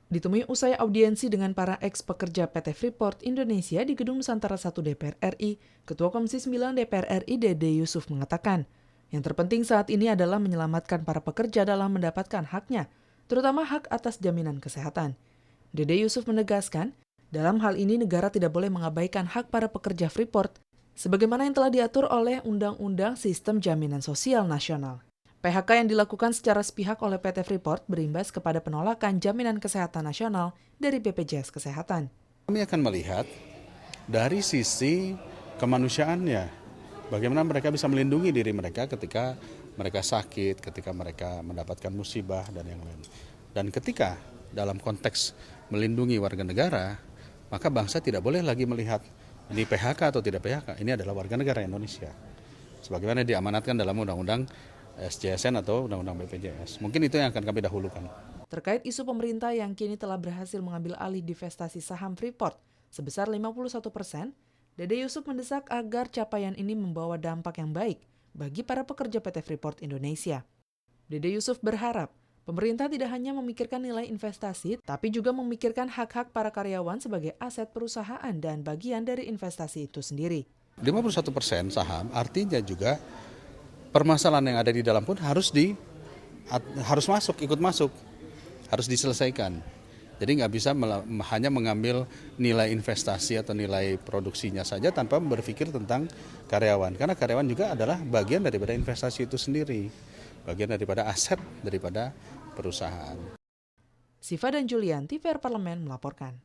Ditemui usai audiensi dengan para ex-pekerja PT Freeport Indonesia di Gedung Nusantara 1 DPR RI, Ketua Komisi 9 DPR RI Dede Yusuf mengatakan, yang terpenting saat ini adalah menyelamatkan para pekerja dalam mendapatkan haknya, terutama hak atas jaminan kesehatan. Dede Yusuf menegaskan, dalam hal ini negara tidak boleh mengabaikan hak para pekerja Freeport, sebagaimana yang telah diatur oleh Undang-Undang Sistem Jaminan Sosial Nasional. PHK yang dilakukan secara sepihak oleh PT Freeport berimbas kepada penolakan jaminan kesehatan nasional dari BPJS Kesehatan. Kami akan melihat dari sisi kemanusiaannya, bagaimana mereka bisa melindungi diri mereka ketika mereka sakit, ketika mereka mendapatkan musibah, dan yang lain. Dan ketika dalam konteks melindungi warga negara, maka bangsa tidak boleh lagi melihat ini PHK atau tidak PHK, ini adalah warga negara Indonesia. Sebagaimana diamanatkan dalam Undang-Undang SJSN atau Undang-Undang BPJS. Mungkin itu yang akan kami dahulukan. Terkait isu pemerintah yang kini telah berhasil mengambil alih divestasi saham Freeport sebesar 51%, Dede Yusuf mendesak agar capaian ini membawa dampak yang baik bagi para pekerja PT Freeport Indonesia. Dede Yusuf berharap pemerintah tidak hanya memikirkan nilai investasi, tapi juga memikirkan hak-hak para karyawan sebagai aset perusahaan dan bagian dari investasi itu sendiri. 51% saham artinya juga permasalahan yang ada di dalam pun harus ikut masuk, harus diselesaikan. Jadi nggak bisa hanya mengambil nilai investasi atau nilai produksinya saja tanpa berpikir tentang karyawan. Karena karyawan juga adalah bagian daripada investasi itu sendiri, bagian daripada aset daripada perusahaan. Siva dan Julianti, PR Parlemen melaporkan.